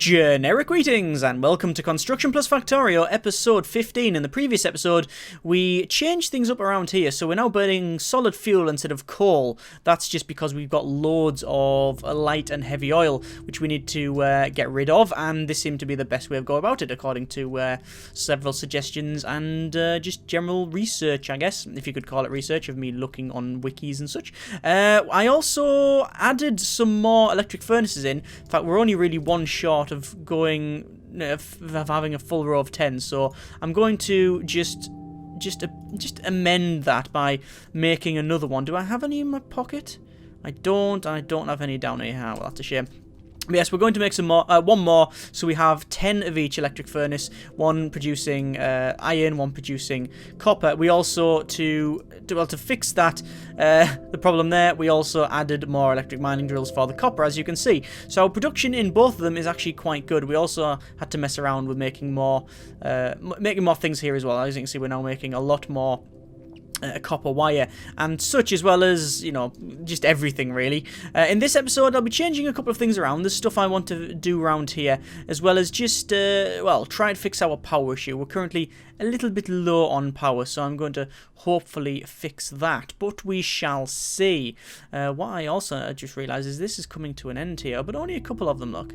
Generic greetings and welcome to Construction Factorio episode 15. In the previous episode, we changed things up around here, so we're now burning solid fuel instead of coal. That's just because we've got loads of light and heavy oil, which we need to get rid of, and this seemed to be the best way of going about it, according to several suggestions and just general research, I guess, if you could call it research, of me looking on wikis and such. I also added some more electric furnaces in. In fact, we're only really one short of going of having a full row of 10, so I'm going to just amend that by making another one. Do I have any in my pocket? I don't have any down here. Well, that's a shame. But yes, we're going to make some more, one more, so we have 10 of each electric furnace, one producing iron, one producing copper. We also, to fix that, the problem there, we also added more electric mining drills for the copper, as you can see. So our production in both of them is actually quite good. We also had to mess around with making more things here as well. As you can see, we're now making a lot more copper wire and such, as well as, you know, just everything really. In this episode I'll be changing a couple of things around. There's stuff I want to do around here, as well as just well, try and fix our power issue. We're currently a little bit low on power, so I'm going to hopefully fix that, but we shall see. What I also just realised is this is coming to an end here, but only a couple of them, look.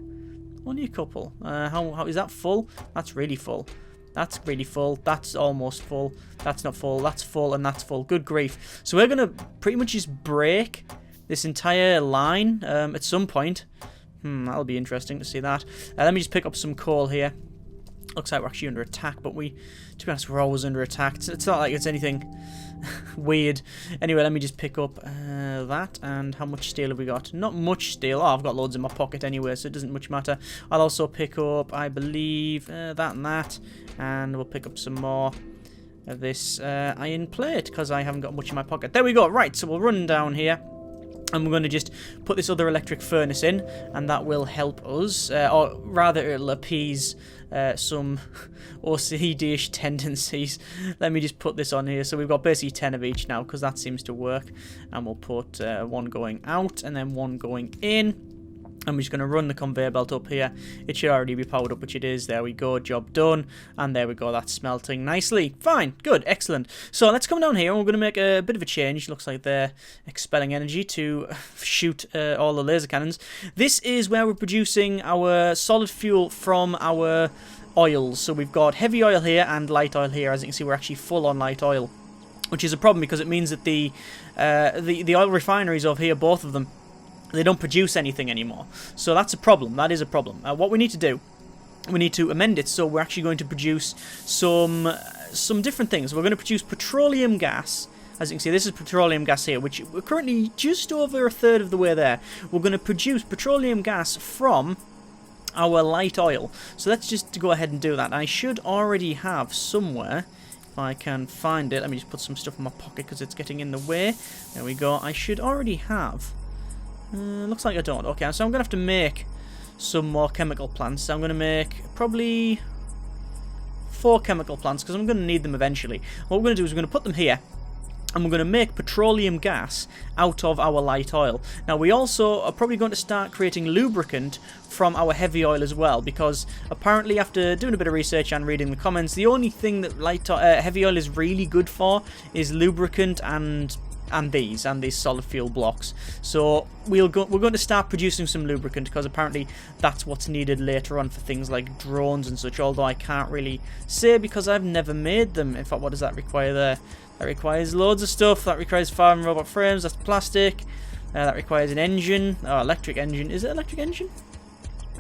Only a couple. How is that full? That's really full. That's really full. That's almost full. That's not full. That's full, and that's full. Good grief. So we're going to pretty much just break this entire line at some point. That'll be interesting to see that. Let me just pick up some coal here. Looks like we're actually under attack, but to be honest, we're always under attack. It's not like it's anything weird. Anyway, let me just pick up that. And how much steel have we got? Not much steel. Oh, I've got loads in my pocket anyway, so it doesn't much matter. I'll also pick up, I believe, that and that. And we'll pick up some more of this iron plate, because I haven't got much in my pocket. There we go. Right, so we'll run down here. And we're going to just put this other electric furnace in, and that will help us, or rather it'll appease some OCD-ish tendencies. Let me just put this on here. So we've got basically 10 of each now, because that seems to work. And we'll put one going out and then one going in. I'm just going to run the conveyor belt up here. It should already be powered up, which it is. There we go, job done. And there we go, that's smelting nicely. Fine, good, excellent. So let's come down here, and we're going to make a bit of a change. Looks like they're expelling energy to shoot all the laser cannons. This is where we're producing our solid fuel from our oils. So we've got heavy oil here and light oil here. As you can see, we're actually full on light oil, which is a problem because it means that the oil refineries over here, both of them, they don't produce anything anymore. So that's a problem. That is a problem. What we need to do, we need to amend it, so we're actually going to produce some different things. We're going to produce petroleum gas. As you can see, this is petroleum gas here, which we're currently just over a third of the way there. We're going to produce petroleum gas from our light oil. So let's just go ahead and do that. I should already have somewhere, if I can find it. Let me just put some stuff in my pocket because it's getting in the way. There we go. I should already have... looks like I don't. Okay, so I'm going to have to make some more chemical plants. So I'm going to make probably 4 chemical plants, because I'm going to need them eventually. What we're going to do is we're going to put them here, and we're going to make petroleum gas out of our light oil. Now, we also are probably going to start creating lubricant from our heavy oil as well, because apparently after doing a bit of research and reading the comments, the only thing that heavy oil is really good for is lubricant and these solid fuel blocks. So we're going to start producing some lubricant, because apparently that's what's needed later on for things like drones and such, although I can't really say because I've never made them. In fact, what does that require there? That requires loads of stuff. That requires farm robot frames. That's plastic. That requires an engine. Oh, electric engine. Is it electric engine?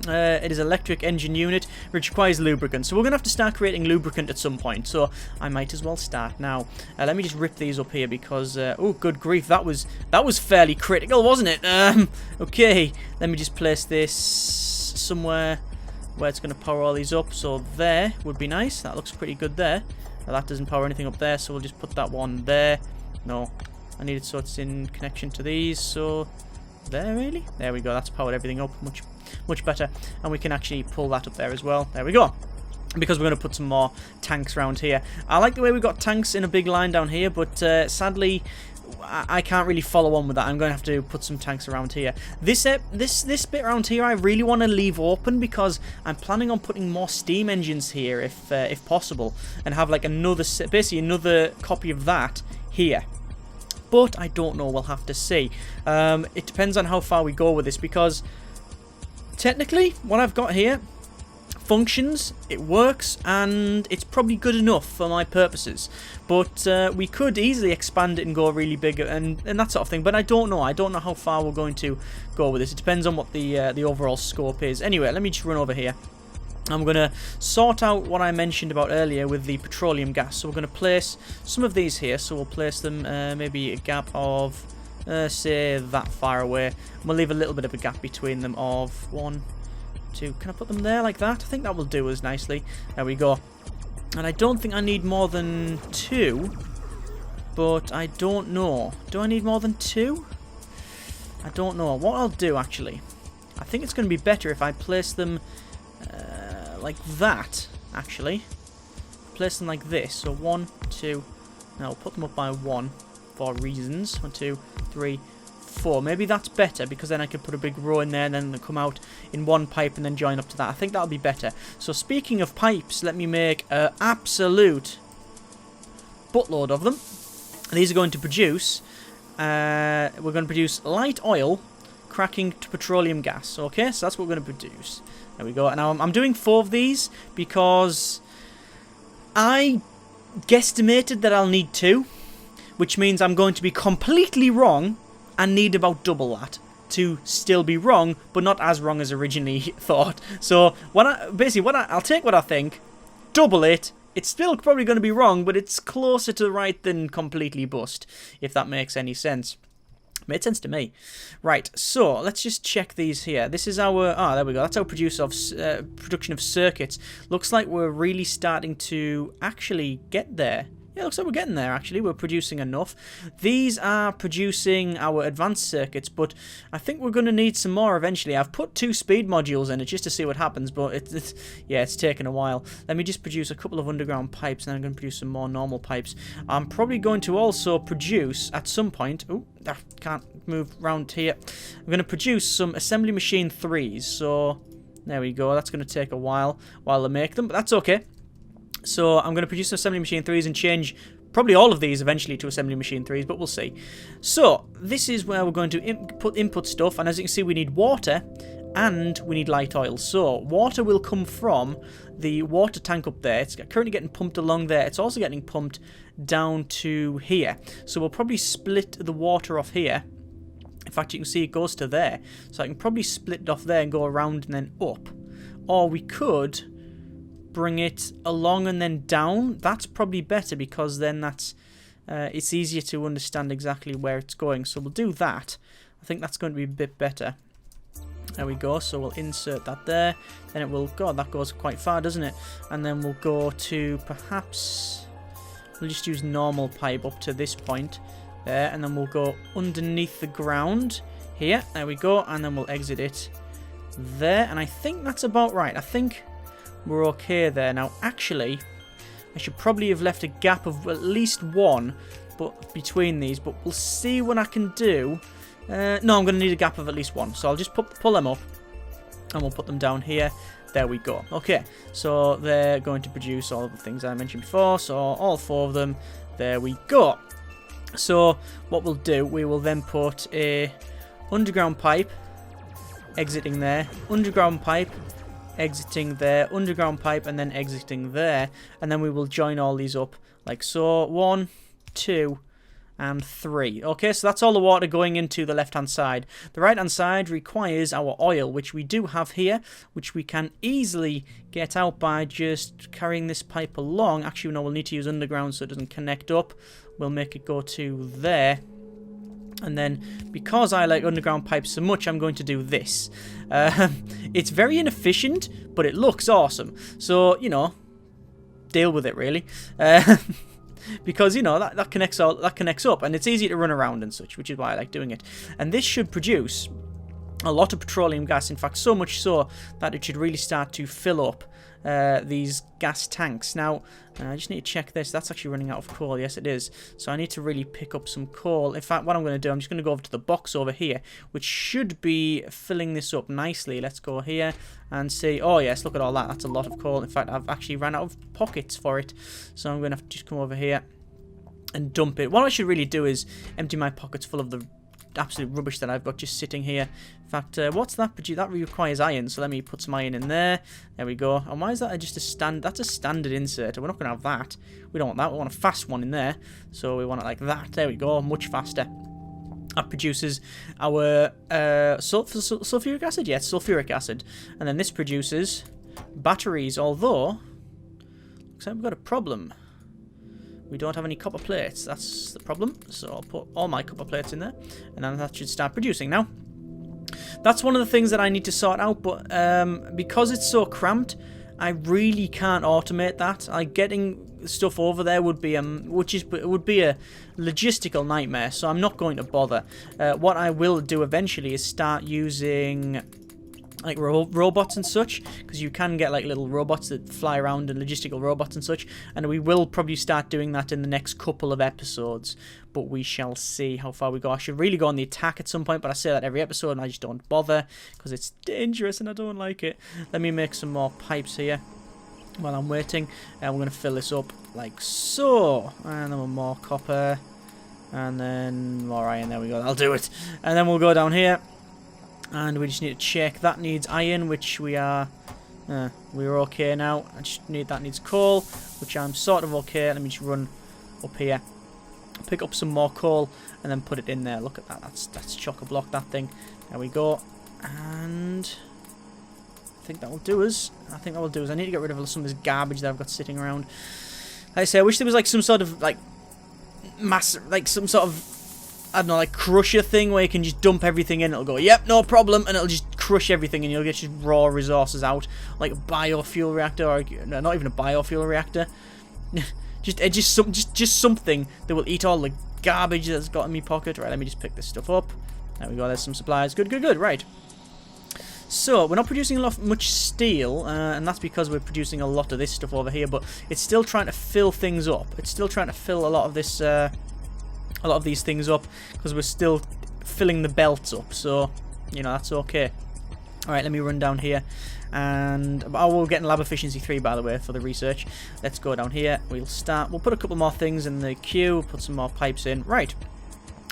It is electric engine unit, which requires lubricant. So we're going to have to start creating lubricant at some point. So I might as well start now. Let me just rip these up here because... oh, good grief. That was fairly critical, wasn't it? Okay. Let me just place this somewhere where it's going to power all these up. So there would be nice. That looks pretty good there. Now, that doesn't power anything up there, so we'll just put that one there. No. I need it so it's in connection to these. So there, really? There we go. That's powered everything up much better, and we can actually pull that up there as well. There we go. Because we're going to put some more tanks around here. I like the way we've got tanks in a big line down here, but sadly I can't really follow on with that. I'm going to have to put some tanks around here. This bit around here I really want to leave open because I'm planning on putting more steam engines here if possible, and have like basically another copy of that here. But I don't know, we'll have to see. It depends on how far we go with this, because technically what I've got here functions, it works, and it's probably good enough for my purposes. But we could easily expand it and go really big and that sort of thing. But I don't know. I don't know how far we're going to go with this. It depends on what the overall scope is. Anyway, let me just run over here. I'm going to sort out what I mentioned about earlier with the petroleum gas. So we're going to place some of these here. So we'll place them maybe a gap of, say, that far away. We'll leave a little bit of a gap between them of 1, 2. Can I put them there like that? I think that will do us nicely. There we go. And I don't think I need more than 2. But I don't know. Do I need more than 2? I don't know. What I'll do, actually, I think it's going to be better if I place them like that, actually. Place them like this. So 1, 2. Now, I'll put them up by 1 for reasons. 1, 2, 3, 4. Maybe that's better, because then I could put a big row in there and then they come out in one pipe and then join up to that. I think that'll be better. So speaking of pipes, let me make an absolute buttload of them. These are going to produce, we're going to produce light oil cracking to petroleum gas. Okay, so that's what we're going to produce. There we go. Now I'm doing 4 of these because I guesstimated that I'll need 2, which means I'm going to be completely wrong and need about double that to still be wrong, but not as wrong as originally thought. So I'll take what I think, double it. It's still probably going to be wrong, but it's closer to right than completely bust, if that makes any sense. Made sense to me. Right, so let's just check these here. This is our... there we go. That's our production of circuits. Looks like we're really starting to actually get there. Yeah, looks like we're getting there, actually. We're producing enough. These are producing our advanced circuits, but I think we're going to need some more eventually. I've put 2 speed modules in it just to see what happens, but it's taken a while. Let me just produce a couple of underground pipes, and then I'm going to produce some more normal pipes. I'm probably going to also produce, at some point... Oh, I can't move around here. I'm going to produce some assembly machine 3s, so... There we go. That's going to take a while to make them, but that's okay. So I'm going to produce some assembly machine 3s and change probably all of these eventually to assembly machine 3s, but we'll see. So this is where we're going to input stuff, and as you can see, we need water and we need light oil. So water will come from the water tank up there. It's currently getting pumped along there. It's also getting pumped down to here. So we'll probably split the water off here. In fact, you can see it goes to there. So I can probably split it off there and go around and then up. Or we could bring it along and then down. That's probably better, because then that's it's easier to understand exactly where it's going. So we'll do that. I think that's going to be a bit better. There we go. So we'll insert that there. Then it will... God, that goes quite far, doesn't it? And then we'll go to perhaps... We'll just use normal pipe up to this point there. And then we'll go underneath the ground here. There we go. And then we'll exit it there. And I think that's about right. I think we're okay there. Now, actually, I should probably have left a gap of at least 1 between these, but we'll see what I can do. No, I'm going to need a gap of at least 1, so I'll just pull them up, and we'll put them down here. There we go. Okay, so they're going to produce all of the things I mentioned before, so all 4 of them. There we go. So what we'll do, we will then put a underground pipe exiting there, underground pipe exiting there, underground pipe, and then exiting there, and then we will join all these up like so. 1, 2, and 3. Okay, so that's all the water going into the left hand side. The right hand side requires our oil, which we do have here, which we can easily get out by just carrying this pipe along. Actually, no, we'll need to use underground so it doesn't connect up. We'll make it go to there. And then, because I like underground pipes so much, I'm going to do this. It's very inefficient, but it looks awesome. So, you know, deal with it, really. Because, you know, that connects up, and it's easy to run around and such, which is why I like doing it. And this should produce a lot of petroleum gas. In fact, so much so that it should really start to fill up these gas tanks. Now, I just need to check this. That's actually running out of coal. Yes, it is. So I need to really pick up some coal. In fact, what I'm going to do, I'm just going to go over to the box over here, which should be filling this up nicely. Let's go here and see. Oh, yes, look at all that. That's a lot of coal. In fact, I've actually ran out of pockets for it. So I'm going to have to just come over here and dump it. What I should really do is empty my pockets full of the absolute rubbish that I've got just sitting here. In fact, what's that? That requires iron, so let me put some iron in there. There we go. And why is that just a stand? That's a standard inserter. We're not going to have that. We don't want that. We want a fast one in there. So we want it like that. There we go. Much faster. That produces our sulfuric acid. Yes, sulfuric acid. And then this produces batteries, although looks like we've got a problem. We don't have any copper plates. That's the problem. So I'll put all my copper plates in there. And then that should start producing. Now, that's one of the things that I need to sort out. But because it's so cramped, I really can't automate that. Getting stuff over there would be a logistical nightmare. So I'm not going to bother. What I will do eventually is start using like robots and such, because you can get like little robots that fly around and logistical robots and such, and we will probably start doing that in the next couple of episodes, but we shall see how far we go. I should really go on the attack at some point, but I say that every episode and I just don't bother because it's dangerous and I don't like it. Let me make some more pipes here while I'm waiting, and we're going to fill this up like so, and then more copper, and then more iron. There we go, that'll do it. And then we'll go down here. And we just need to check. That needs iron, which we're okay now. That needs coal, which I'm sort of okay. Let me just run up here, pick up some more coal, and then put it in there. Look at that. That's chock-a-block, that thing. There we go. And I think that will do us. I need to get rid of some of this garbage that I've got sitting around. Like I say, I wish there was like some sort of like some sort of, I don't know, like crusher thing where you can just dump everything in. It'll go, yep, no problem, and it'll just crush everything, and you'll get just raw resources out, like a biofuel reactor, or no, not even a biofuel reactor. just something that will eat all the garbage that's got in my pocket. Right, let me just pick this stuff up. There we go. There's some supplies. Good. Right. So we're not producing much steel, and that's because we're producing a lot of this stuff over here. But it's still trying to fill things up. It's still trying to fill a lot of this. A lot of these things up, because we're still filling the belts up, so you know that's okay. Alright, let me run down here, and we're getting lab efficiency 3, by the way, for the research. Let's go down here. We'll put a couple more things in the queue, put some more pipes in. Right,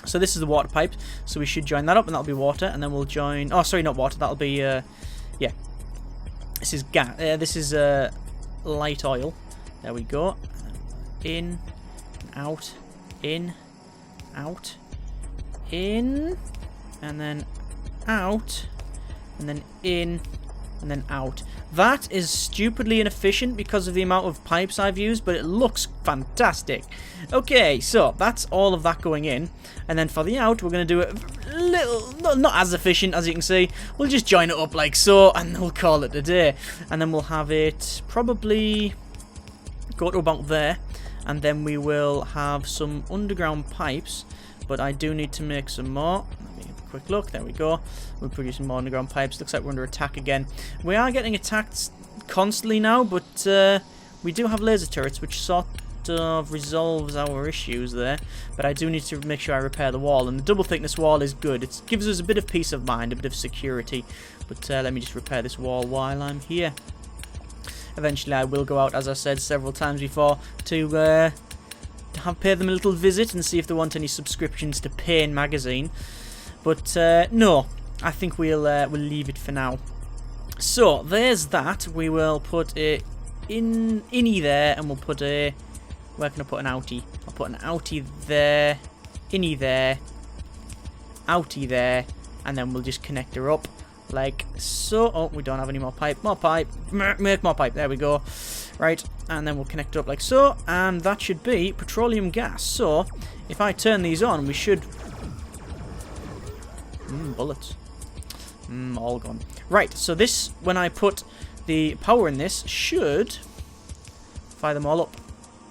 so this is the water pipe, so we should join that up, and that'll be water, and then we'll join, oh sorry, not water, that'll be yeah, this is gas, this is light oil. There we go. In, out, in, out, in, and then out, and then in, and then out. That is stupidly inefficient because of the amount of pipes I've used, but it looks fantastic. Okay, so that's all of that going in, and then for the out, we're going to do it a little, not as efficient as you can see. We'll just join it up like so, and we'll call it a day. And then we'll have it probably go to about there, and then we will have some underground pipes, but I do need to make some more. Let me have a quick look. There we go. We're producing more underground pipes. Looks like we're under attack again. We are getting attacked constantly now, but we do have laser turrets, which sort of resolves our issues there. But I do need to make sure I repair the wall, and the double thickness wall is good. It gives us a bit of peace of mind, a bit of security. But let me just repair this wall while I'm here. Eventually I will go out, as I said several times before, to pay them a little visit and see if they want any subscriptions to Pain magazine. But no, I think we'll leave it for now. So there's that. We will put a innie there, and we'll put a, where can I put an outie? I'll put an outie there, innie there, outie there, and then we'll just connect her up like so. Oh, we don't have any more pipe. More pipe. Make more pipe. There we go. Right, and then we'll connect it up like so, and that should be petroleum gas. So if I turn these on, we should... bullets. All gone. Right, so this, when I put the power in this, should fire them all up.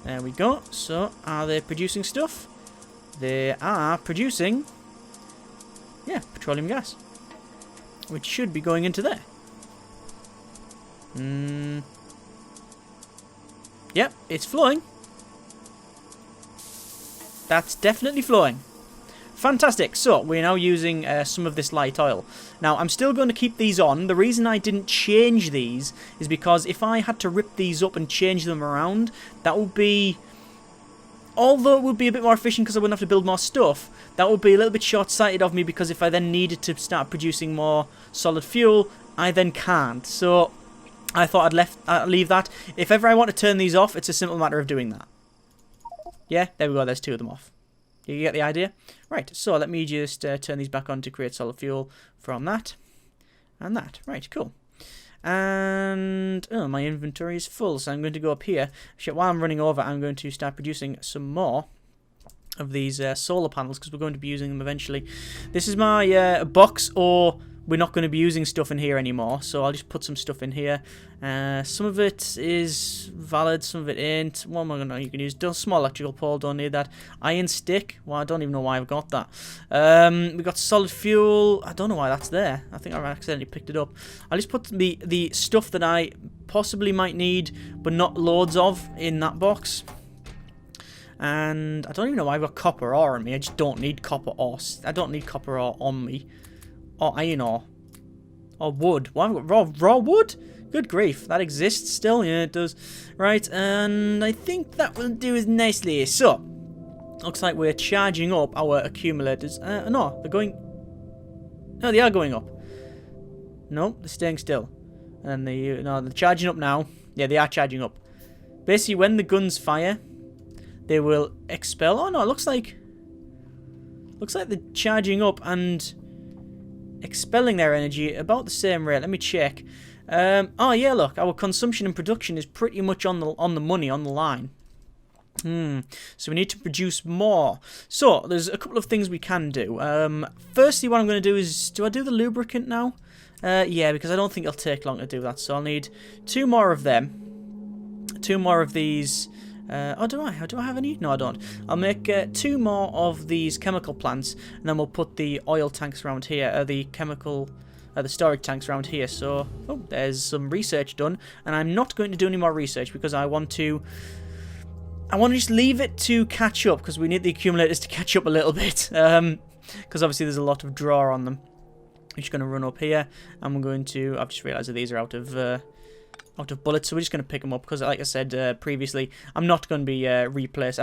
There we go. So, are they producing stuff? They are producing, yeah, petroleum gas. which should be going into there. Yep, it's flowing. That's definitely flowing. Fantastic. So, we're now using some of this light oil. Now, I'm still going to keep these on. The reason I didn't change these is because if I had to rip these up and change them around, that would be... Although it would be a bit more efficient because I wouldn't have to build more stuff, that would be a little bit short-sighted of me because if I then needed to start producing more solid fuel, I then can't. So, I thought I'd leave that. If ever I want to turn these off, it's a simple matter of doing that. Yeah, there we go. There's 2 of them off. You get the idea? Right, so let me just turn these back on to create solid fuel from that and that. Right, cool. And oh, my inventory is full, so I'm going to go up here. Actually, while I'm running over, I'm going to start producing some more of these solar panels because we're going to be using them eventually. This is my box, or we're not going to be using stuff in here anymore, so I'll just put some stuff in here. Some of it is valid, some of it ain't. What am I going to... You can use small electrical pole, don't need that. Iron stick, well, I don't even know why I've got that. We got solid fuel, I don't know why that's there. I think I accidentally picked it up. I'll just put the stuff that I possibly might need, but not loads of, in that box. And I don't even know why I've got copper ore on me. I just don't need copper ore. I don't need copper ore on me. Or iron ore. Or wood. Why have I got raw wood? Good grief. That exists still? Yeah, it does. Right, and I think that will do as nicely. So, looks like we're charging up our accumulators. No, they're going... No, they are going up. No, they're staying still. And no, they're charging up now. Yeah, they are charging up. Basically, when the guns fire, they will expel... Oh, no, it looks like... Looks like they're charging up and... expelling their energy about the same rate. Let me check. Oh yeah, look, our consumption and production is pretty much on the money, on the line. So we need to produce more. So there's a couple of things we can do. Firstly, what I'm going to do is, do I do the lubricant now? Yeah, because I don't think it'll take long to do that. So I'll need 2 more of them, 2 more of these. Oh, do I have any? No, I don't. I'll make 2 more of these chemical plants, and then we'll put the oil tanks around here, the storage tanks around here. So, oh, there's some research done, and I'm not going to do any more research because I want to just leave it to catch up because we need the accumulators to catch up a little bit. Because obviously there's a lot of draw on them. We're just going to run up here, and we're going to... I've just realised that these are out of bullets, so we're just going to pick them up because, like I said previously, I'm not going to be I'm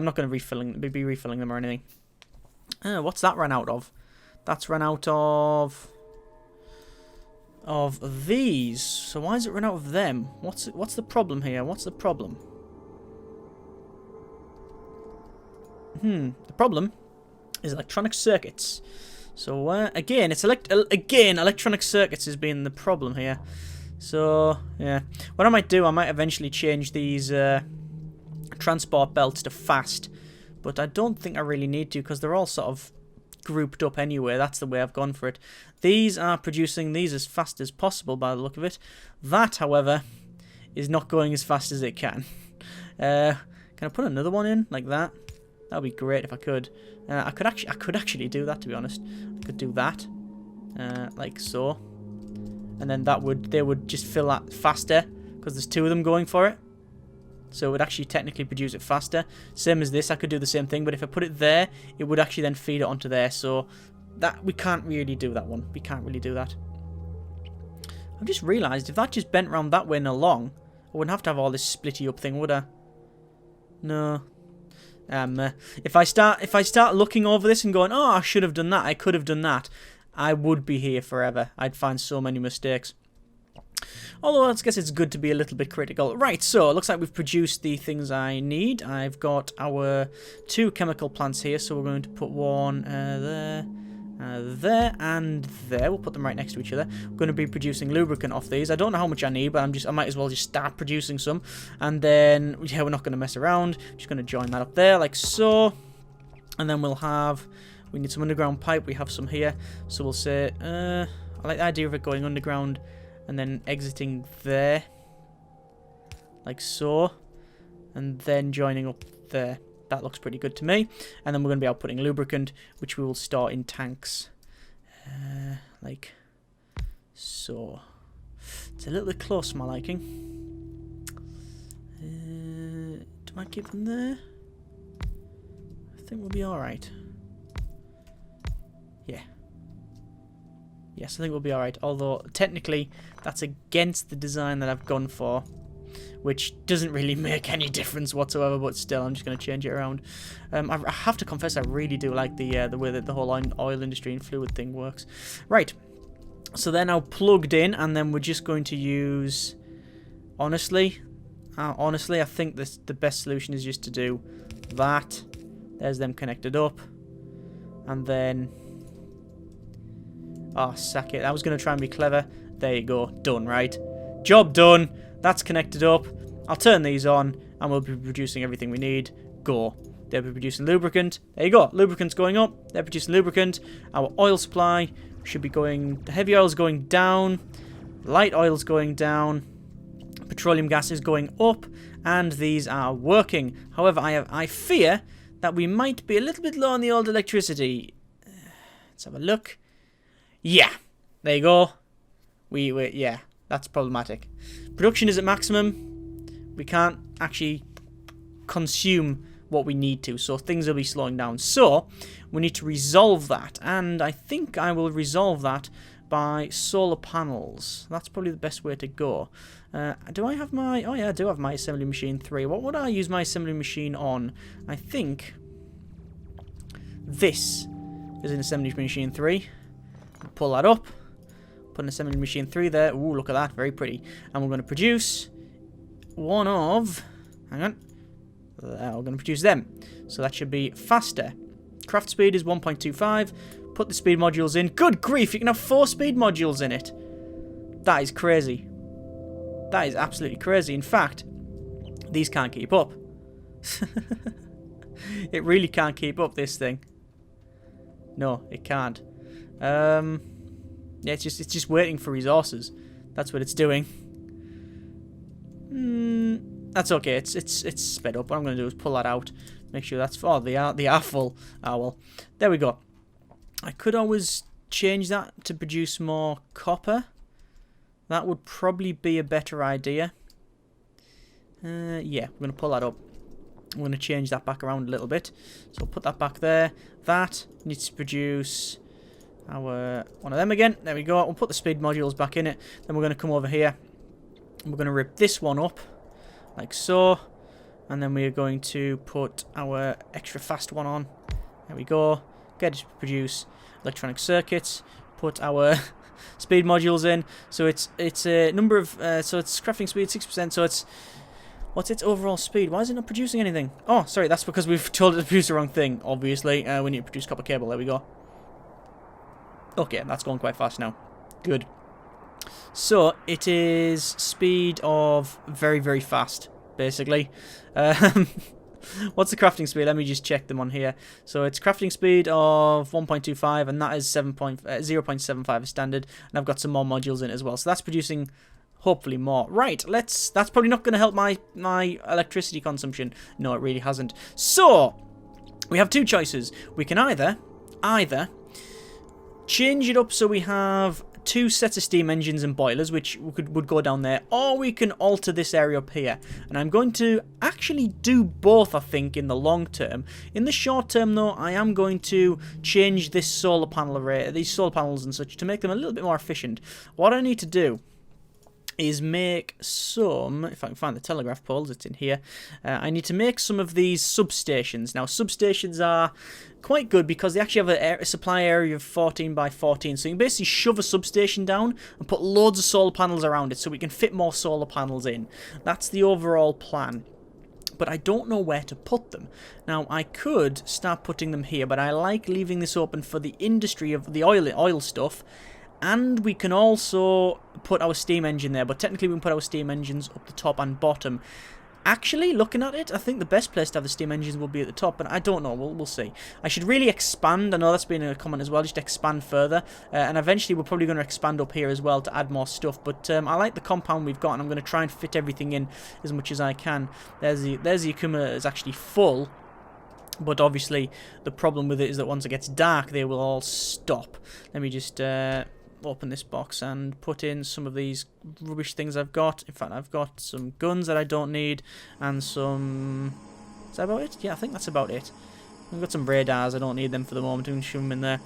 not going to be refilling them or anything. What's that run out of? That's run out of these. So why is it run out of them? What's the problem here? What's the problem? The problem is electronic circuits. So again, it's electronic circuits has been the problem here. So, yeah. What I might do, I might eventually change these transport belts to fast. But I don't think I really need to because they're all sort of grouped up anyway. That's the way I've gone for it. These are producing these as fast as possible by the look of it. That, however, is not going as fast as it can. Can I put another one in like that? That would be great if I could. I could actually do that, to be honest. I could do that. Like so. And then they would just fill that faster because there's 2 of them going for it. So it would actually technically produce it faster. Same as this, I could do the same thing, but if I put it there, it would actually then feed it onto there. So that we can't really do that one. We can't really do that. I've just realised if that just bent round that way and along, I wouldn't have to have all this splitty up thing, would I? No. If I start looking over this and going, oh, I should have done that, I could have done that, I would be here forever. I'd find so many mistakes. Although I guess it's good to be a little bit critical. Right, so it looks like we've produced the things I need. I've got our 2 chemical plants here, so we're going to put one there, there, and there. We'll put them right next to each other. We're going to be producing lubricant off these. I don't know how much I need, but I might as well just start producing some. And then, yeah, we're not going to mess around. Just going to join that up there, like so. And then we'll have... We need some underground pipe. We have some here. So we'll say... I like the idea of it going underground and then exiting there. Like so. And then joining up there. That looks pretty good to me. And then we're going to be outputting lubricant, which we will store in tanks. Like So, it's a little bit close for my liking. Do I keep them there? I think we'll be alright. Yeah. Yes, I think we'll be alright. Although, technically, that's against the design that I've gone for. Which doesn't really make any difference whatsoever, but still, I'm just going to change it around. I have to confess, I really do like the way that the whole oil industry and fluid thing works. Right. So they're now plugged in, and then we're just going to use... Honestly, I think the best solution is just to do that. There's them connected up. And then... Oh, sack it. I was going to try and be clever. There you go. Done, right? Job done. That's connected up. I'll turn these on, and we'll be producing everything we need. Go. They'll be producing lubricant. There you go. Lubricant's going up. They're producing lubricant. Our oil supply should be going... The heavy oil's going down. Light oil's going down. Petroleum gas is going up. And these are working. However, I fear that we might be a little bit low on the old electricity. Let's have a look. Yeah. There you go. Yeah. That's problematic. Production is at maximum. We can't actually consume what we need to, so things will be slowing down. So, we need to resolve that, and I think I will resolve that by solar panels. That's probably the best way to go. Do I have my... Oh yeah, I do have my assembly machine 3. What would I use my assembly machine on? I think this is an assembly machine 3. Pull that up. Put an assembly machine 3 there. Ooh, look at that. Very pretty. And we're going to produce one of... Hang on. We're going to produce them. So that should be faster. Craft speed is 1.25. Put the speed modules in. Good grief, you can have 4 speed modules in it. That is crazy. That is absolutely crazy. In fact, these can't keep up. It really can't keep up, this thing. No, it can't. Yeah, it's just waiting for resources. That's what it's doing. That's okay. It's sped up. What I'm going to do is pull that out. Make sure that's... Oh, they are full. Ah, well. There we go. I could always change that to produce more copper. That would probably be a better idea. Yeah, we're going to pull that up. I'm going to change that back around a little bit. So I'll put that back there. That needs to produce... one of them again. There we go. We'll put the speed modules back in it. Then we're going to come over here. We're going to rip this one up. Like so. And then we are going to put our extra fast one on. There we go. Get it to produce electronic circuits. Put our speed modules in. So it's a number of... so it's crafting speed 6%. So it's... What's its overall speed? Why is it not producing anything? Oh, sorry. That's because we've told it to produce the wrong thing, obviously. We need to produce copper cable. There we go. Okay, that's going quite fast now. Good. So, it is speed of very, very fast, basically. What's the crafting speed? Let me just check them on here. So, it's crafting speed of 1.25, and that is 0.75 as standard. And I've got some more modules in it as well. So, that's producing, hopefully, more. Right, that's probably not going to help my electricity consumption. No, it really hasn't. So, we have two choices. We can either change it up so we have 2 sets of steam engines and boilers, which would go down there, or we can alter this area up here. And I'm going to actually do both, I think, in the long term. In the short term, though, I am going to change this solar panel array, these solar panels and such, to make them a little bit more efficient. What I need to do is make some, if I can find the telegraph poles, it's in here. I need to make some of these substations. Now, substations are quite good because they actually have a supply area of 14 by 14. So you can basically shove a substation down and put loads of solar panels around it so we can fit more solar panels in. That's the overall plan. But I don't know where to put them. Now, I could start putting them here, but I like leaving this open for the industry of the oil stuff. And we can also put our steam engine there, but technically we can put our steam engines up the top and bottom. Actually, looking at it, I think the best place to have the steam engines will be at the top, but I don't know. We'll see. I should really expand. I know that's been a comment as well, just expand further. And eventually we're probably going to expand up here as well to add more stuff. But I like the compound we've got, and I'm going to try and fit everything in as much as I can. There's the accumulator is actually full. But obviously, the problem with it is that once it gets dark, they will all stop. Let me just open this box and put in some of these rubbish things I've got. In fact, I've got some guns that I don't need, and some... Is that about it? Yeah, I think that's about it. We've got some radars, I don't need them for the moment, we can shove them in there.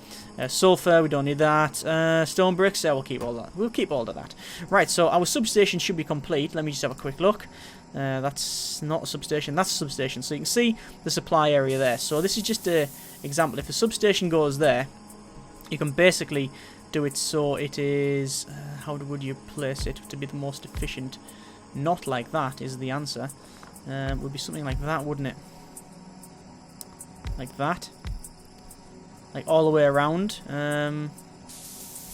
Sulfur, we don't need that. Stone bricks, yeah, we'll keep all that. We'll keep all of that. Right, so our substation should be complete. Let me just have a quick look. That's not a substation, that's a substation. So you can see the supply area there. So this is just an example. If a substation goes there, you can basically do it so it is... how would you place it to be the most efficient? Not like that is the answer. Would be something like that, wouldn't it? Like that. Like all the way around. And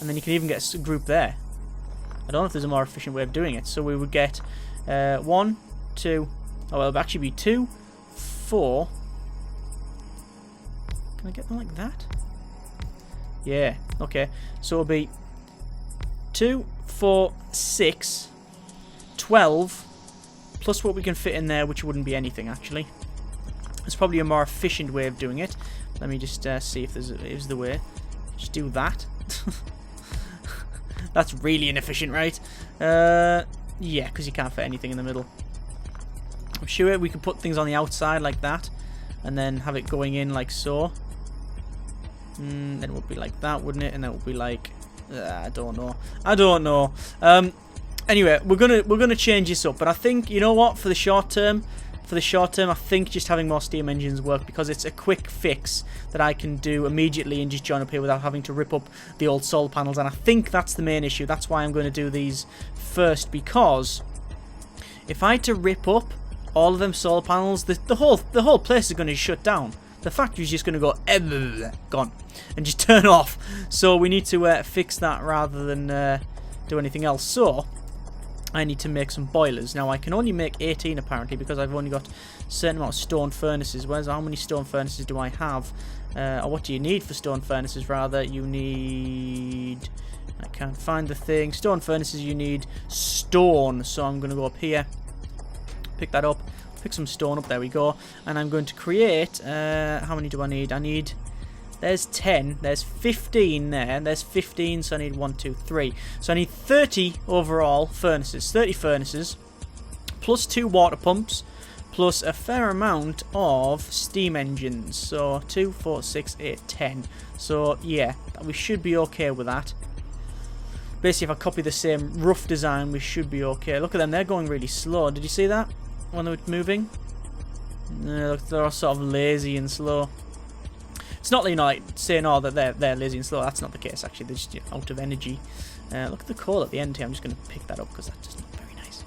then you can even get a group there. I don't know if there's a more efficient way of doing it. So we would get 1, 2... Oh, well, it would actually be 2, 4... Can I get them like that? Yeah, okay. So it'll be 2, 4, 6, 12, plus what we can fit in there, which wouldn't be anything, actually. It's probably a more efficient way of doing it. Let me just see if is the way. Just do that. That's really inefficient, right? Yeah, because you can't fit anything in the middle. I'm sure we could put things on the outside like that, and then have it going in like so. Then it would be like that, wouldn't it? And then it would be like... I don't know. I don't know. Anyway, we're gonna change this up. But I think, you know what? For the short term, I think just having more steam engines work, because it's a quick fix that I can do immediately and just join up here without having to rip up the old solar panels. And I think that's the main issue. That's why I'm going to do these first, because if I had to rip up all of them solar panels, the whole place is going to shut down. The factory's just going to go gone and just turn off. So we need to fix that rather than do anything else. So I need to make some boilers. Now I can only make 18 apparently, because I've only got a certain amount of stone furnaces. How many stone furnaces do I have? Or what do you need for stone furnaces rather? You need... I can't find the thing. Stone furnaces, you need stone. So I'm going to go up here, pick that up. Pick some stone up, there we go. And I'm going to create, how many do I need? There's 10, there's 15 there, there's 15, so I need 1, 2, 3. So I need 30 overall furnaces, 30 furnaces, plus 2 water pumps, plus a fair amount of steam engines. So 2, 4, 6, 8, 10. So yeah, we should be okay with that. Basically, if I copy the same rough design, we should be okay. Look at them, they're going really slow. Did you see that? When they were moving, look, they're all sort of lazy and slow. It's not, you know, like saying that they're lazy and slow. That's not the case actually. They're just out of energy. Look at the coal at the end here. I'm just going to pick that up because that's just not very nice.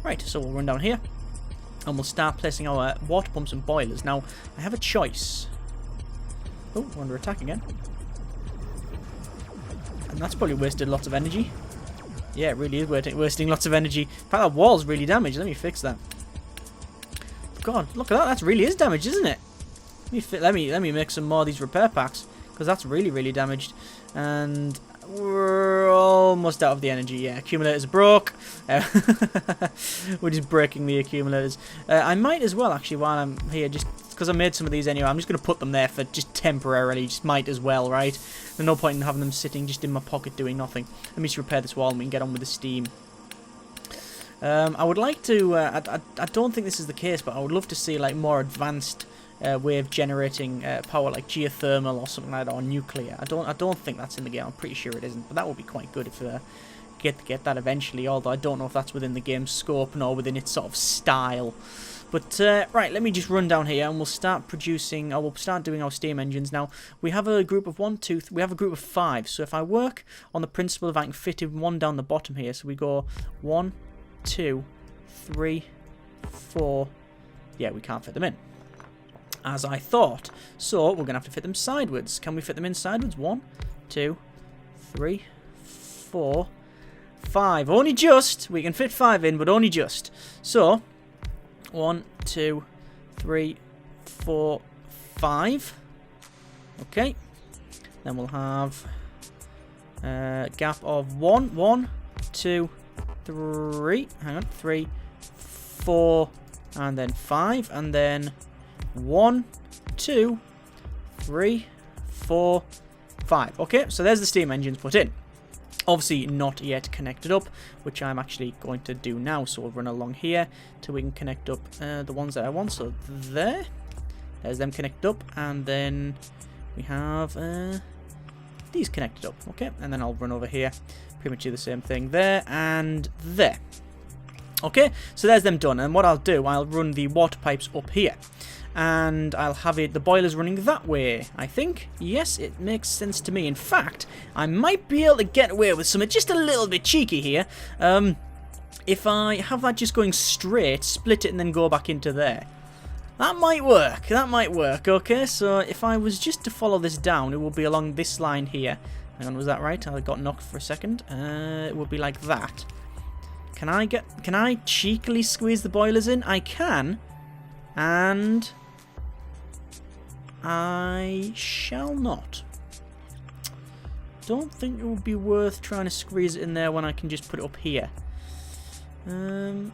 Right, so we'll run down here and we'll start placing our water pumps and boilers. Now I have a choice. Oh, we're under attack again, and that's probably wasted lots of energy. Yeah, it really is wasting lots of energy. In fact, that wall's really damaged. Let me fix that. God, look at that. That really is damaged, isn't it? Let me make some more of these repair packs, because that's really damaged. And we're almost out of the energy. Yeah, accumulators broke. We're just breaking the accumulators. I might as well, actually, while I'm here, just because I made some of these anyway, I'm just going to put them there for just temporarily. Just might as well, right? There's no point in having them sitting just in my pocket doing nothing. Let me just repair this wall and we can get on with the steam. I would like to, I don't think this is the case, but I would love to see like more advanced way of generating power, like geothermal or something like that, or nuclear. I don't think that's in the game. I'm pretty sure it isn't, but that would be quite good if get that eventually. Although I don't know if that's within the game's scope nor within its sort of style. But right, let me just run down here and we'll start producing, or we'll start doing our steam engines. Now we have a group of we have a group of 5. So if I work on the principle of I can fit in one down the bottom here, so we go 1, 2, 3, 4. Yeah, we can't fit them in, as I thought. So we're gonna have to fit them sideways. Can we fit them in sideways? 1, 2, 3, 4, 5. Only just. We can fit 5 in, but only just. So 1, 2, 3, 4, 5. Okay. Then we'll have a gap of 1, 2, 3. Hang on. 3, 4, and then 5, and then 1, 2, 3, 4, 5. Okay, so there's the steam engines put in. Obviously not yet connected up, which I'm actually going to do now. So we'll run along here till we can connect up the ones that I want. So there's them connected up, and then we have these connected up. Okay, and then I'll run over here, pretty much do the same thing there and there. Okay, so there's them done, and what I'll do, I'll run the water pipes up here. And I'll have the boilers running that way, I think. Yes, it makes sense to me. In fact, I might be able to get away with something just a little bit cheeky here. If I have that just going straight, split it, and then go back into there. That might work. That might work. Okay, so if I was just to follow this down, it will be along this line here. Hang on, was that right? I got knocked for a second. It would be like that. Can I cheekily squeeze the boilers in? I can. And I shall not. Don't think it would be worth trying to squeeze it in there when I can just put it up here. Or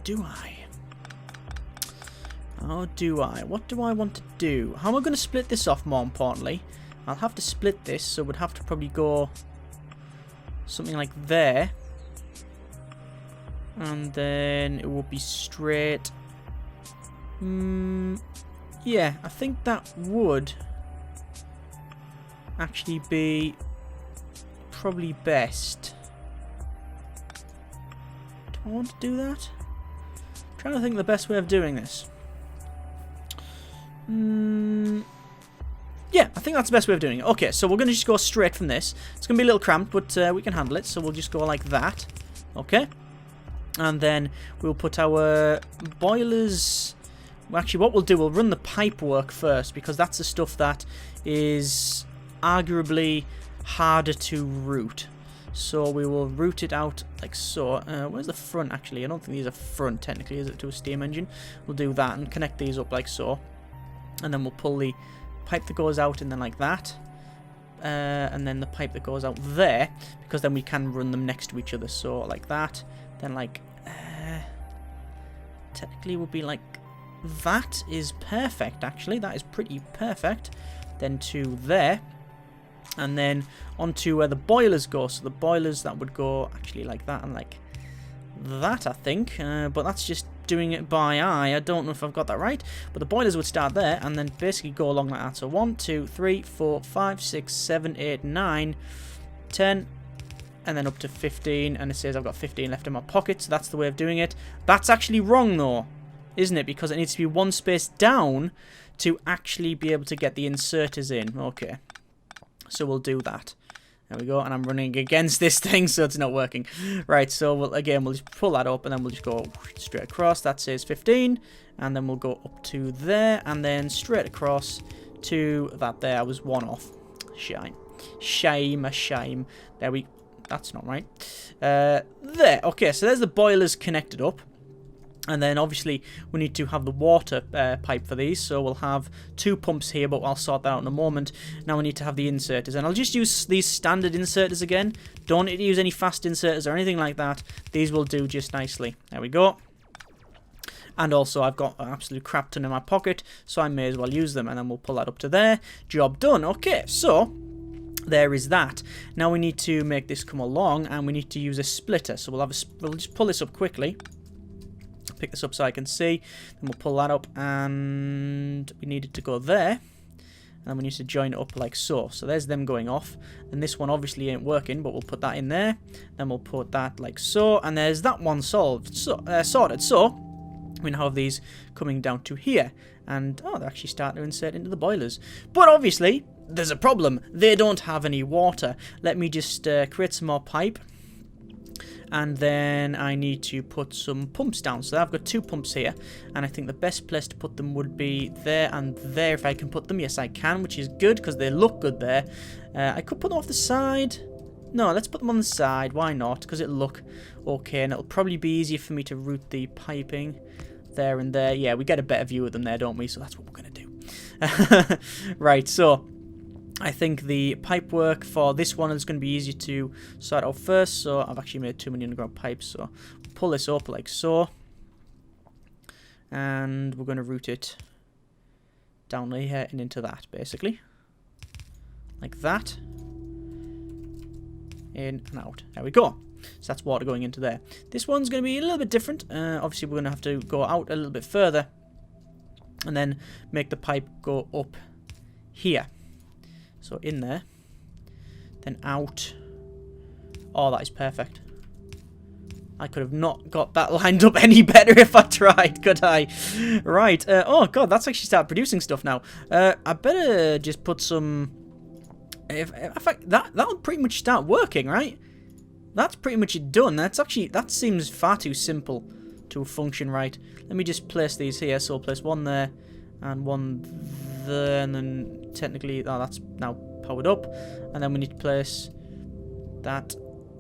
do I? Or do I? What do I want to do? How am I going to split this off, more importantly? I'll have to split this, so we'd have to probably go something like there. And then it will be straight. Yeah, I think that would actually be probably best. Do I want to do that? I'm trying to think of the best way of doing this. Yeah, I think that's the best way of doing it. Okay, so we're going to just go straight from this. It's going to be a little cramped, but we can handle it. So we'll just go like that. Okay. And then we'll put our boilers. Well, actually, what we'll do, we'll run the pipe work first, because that's the stuff that is arguably harder to route. So we will route it out like so. Where's the front, actually? I don't think these are front, technically, is it, to a steam engine? We'll do that and connect these up like so. And then we'll pull the pipe that goes out and then like that. And then the pipe that goes out there, because then we can run them next to each other. So like that. Then like... technically would be like... That is perfect, actually. That is pretty perfect. Then to there. And then onto where the boilers go. So the boilers, that would go actually like that and like that, I think. But that's just doing it by eye. I don't know if I've got that right. But the boilers would start there and then basically go along like that. So 1, 2, 3, 4, 5, 6, 7, 8, 9, 10... and then up to 15, and it says I've got 15 left in my pocket, so that's the way of doing it. That's actually wrong, though, isn't it? Because it needs to be one space down to actually be able to get the inserters in. Okay, so we'll do that. There we go, and I'm running against this thing, so it's not working. Right, so we'll just pull that up, and then we'll just go straight across. That says 15, and then we'll go up to there, and then straight across to that there. I was one off. Shame. Shame, a shame. There we... That's not right. There. Okay, so there's the boilers connected up. And then obviously we need to have the water pipe for these. So we'll have 2 pumps here, but I'll sort that out in a moment. Now we need to have the inserters. And I'll just use these standard inserters again. Don't need to use any fast inserters or anything like that. These will do just nicely. There we go. And also I've got an absolute crap ton in my pocket, so I may as well use them. And then we'll pull that up to there. Job done. Okay, so... there is that. Now we need to make this come along, and we need to use a splitter. So we'll just pull this up quickly. Pick this up so I can see. Then we'll pull that up, and we need it to go there. And then we need to join it up like so. So there's them going off. And this one obviously ain't working, but we'll put that in there. Then we'll put that like so, and there's that one sorted. So we now have these coming down to here. And, oh, they're actually starting to insert into the boilers. But obviously... there's a problem. They don't have any water. Let me just create some more pipe. And then I need to put some pumps down. So I've got 2 pumps here. And I think the best place to put them would be there and there if I can put them. Yes, I can, which is good because they look good there. I could put them off the side. No, let's put them on the side. Why not? Because it'll look okay. And it'll probably be easier for me to route the piping there and there. Yeah, we get a better view of them there, don't we? So that's what we're going to do. Right, so... I think the pipe work for this one is going to be easier to sort out first. So I've actually made too many underground pipes. So pull this up like so. And we're going to route it down here and into that, basically. Like that. in and out. There we go. So that's water going into there. This one's going to be a little bit different. Obviously, we're going to have to go out a little bit further and then make the pipe go up here. So in there, then out. Oh, that is perfect. I could have not got that lined up any better if I tried, could I? Right. Oh, God, that's actually started producing stuff now. I better just put some... In fact, that'll pretty much start working, right? That's pretty much it done. That seems far too simple to function right. Let me just place these here. So I'll place one there and one there, and then technically, oh, that's now powered up. And then we need to place that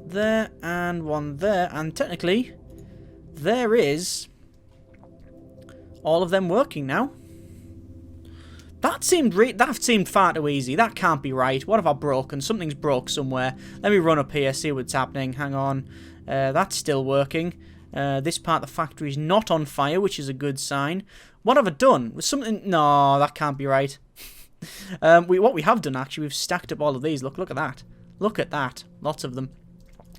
there and one there, and technically there is all of them working now. That seemed far too easy. That can't be right. What have I broken? Something's broke somewhere. Let me run up here, see what's happening. Hang on. That's still working. This part of the factory is not on fire, which is a good sign. What have I done? Was something... No, that can't be right. What we have done, actually, we've stacked up all of these. Look at that. Look at that. Lots of them.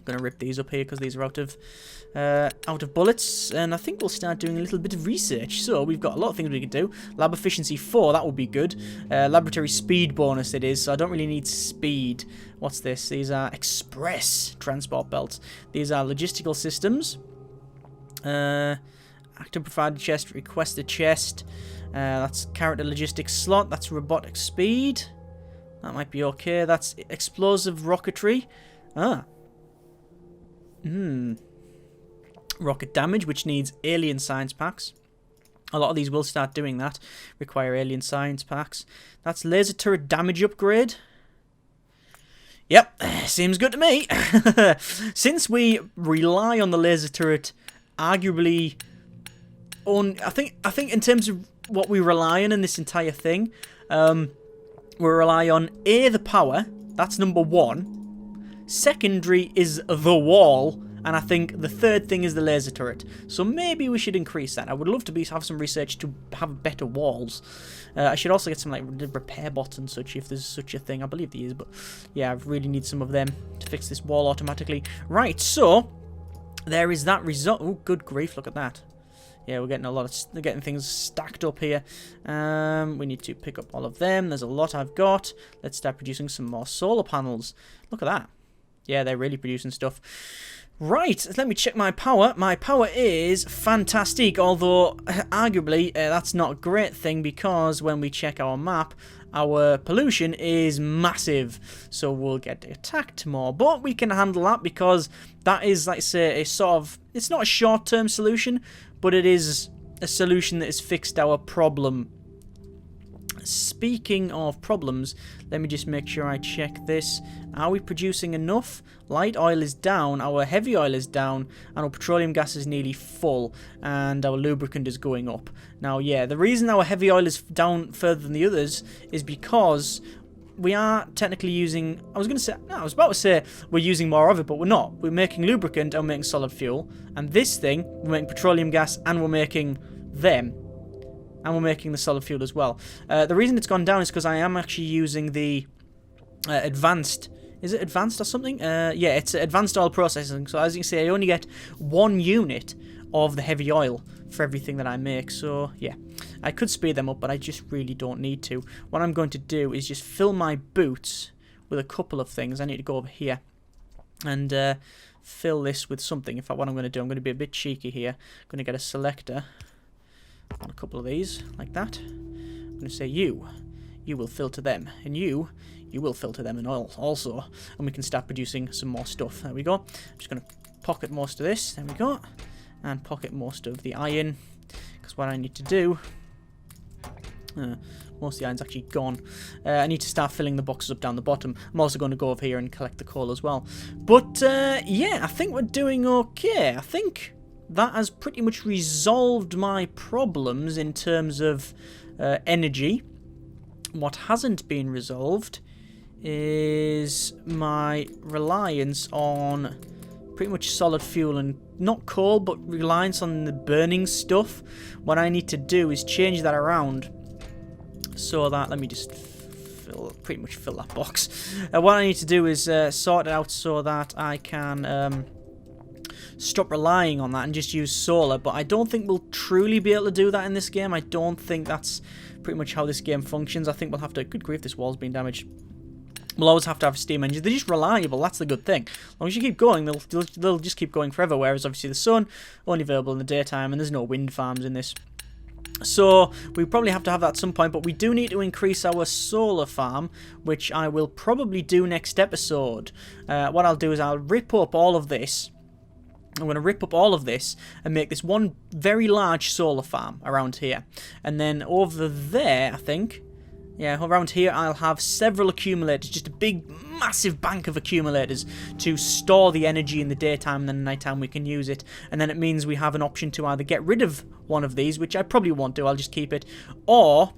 Going to rip these up here because these are out of bullets, and I think we'll start doing a little bit of research. So we've got a lot of things we could do. Lab efficiency 4, that would be good. Laboratory speed bonus it is, so I don't really need speed. What's this? These are express transport belts. These are logistical systems. Active provided chest, request a chest. That's character logistics slot. That's robotic speed. That might be okay. That's explosive rocketry. Rocket damage, which needs alien science packs. A lot of these will start doing that. Require alien science packs. That's laser turret damage upgrade. Yep, seems good to me. Since we rely on the laser turret, arguably, I think in terms of what we rely on in this entire thing, we rely on the power. That's number one. Secondary is the wall, and I think the third thing is the laser turret. So maybe we should increase that. I would love to have some research to have better walls. I should also get some like repair bots and such, if there's such a thing. I believe there is, but yeah, I really need some of them to fix this wall automatically. Right, so there is that result. Oh, good grief! Look at that. Yeah, we're getting things stacked up here. We need to pick up all of them. There's a lot I've got. Let's start producing some more solar panels. Look at that. Yeah, they're really producing stuff. Right, let me check my power. My power is fantastic, although arguably that's not a great thing because when we check our map, our pollution is massive. So we'll get attacked more. But we can handle that because that is, like I say, a sort of... It's not a short-term solution, but it is a solution that has fixed our problem. Speaking of problems, let me just make sure I check this. Are we producing enough? Light oil is down, our heavy oil is down, and our petroleum gas is nearly full, and our lubricant is going up. Now, yeah, the reason our heavy oil is down further than the others is because we are technically using... I was about to say we're using more of it, but we're not. We're making lubricant and we're making solid fuel, and this thing, we're making petroleum gas and we're making them. And we're making the solid fuel as well. The reason it's gone down is because I am actually using the advanced... Is it advanced or something? Yeah, it's advanced oil processing. So as you can see, I only get 1 unit of the heavy oil for everything that I make. So, yeah. I could speed them up, but I just really don't need to. What I'm going to do is just fill my boots with a couple of things. I need to go over here and fill this with something. In fact, what I'm going to do, I'm going to be a bit cheeky here. I'm going to get a selector on a couple of these, like that. I'm going to say you will filter them, and you will filter them in oil also, and we can start producing some more stuff. There we go. I'm just going to pocket most of this, there we go, and pocket most of the iron, because what I need to do, most of the iron's actually gone. I need to start filling the boxes up down the bottom. I'm also going to go over here and collect the coal as well. But, yeah, I think we're doing okay. I think that has pretty much resolved my problems in terms of energy. What hasn't been resolved is my reliance on pretty much solid fuel and not coal, but reliance on the burning stuff. What I need to do is change that around so that, let me just pretty much fill that box. What I need to do is sort it out so that I can stop relying on that and just use solar, but I don't think we'll truly be able to do that in this game. I don't think that's pretty much how this game functions. I think we'll have to... Good grief, this wall's been damaged. We'll always have to have steam engines. They're just reliable, that's the good thing. As long as you keep going, they'll just keep going forever, whereas obviously the sun, only available in the daytime, and there's no wind farms in this. So we probably have to have that at some point, but we do need to increase our solar farm, which I will probably do next episode. What I'll do is I'll rip up all of this. I'm going to rip up all of this and make this one very large solar farm around here. And then over there, I think, yeah, around here I'll have several accumulators, just a big, massive bank of accumulators to store the energy in the daytime, and then at nighttime we can use it. And then it means we have an option to either get rid of one of these, which I probably won't do, I'll just keep it, or...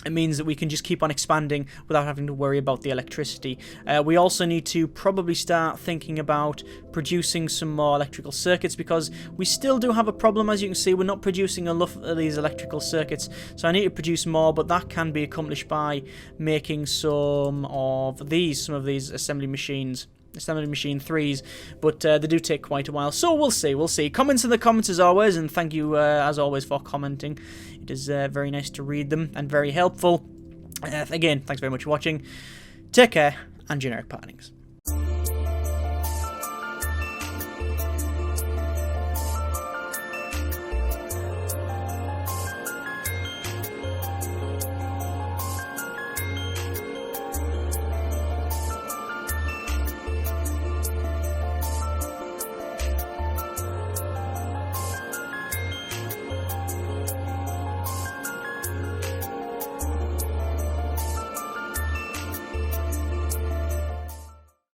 it means that we can just keep on expanding without having to worry about the electricity. We also need to probably start thinking about producing some more electrical circuits, because we still do have a problem. As you can see, we're not producing enough of these electrical circuits, so I need to produce more, but that can be accomplished by making some of these assembly machine 3s, but they do take quite a while, so we'll see. Comments in the comments as always, and thank you as always for commenting. It is very nice to read them and very helpful. Again, thanks very much for watching. Take care, and generic partings.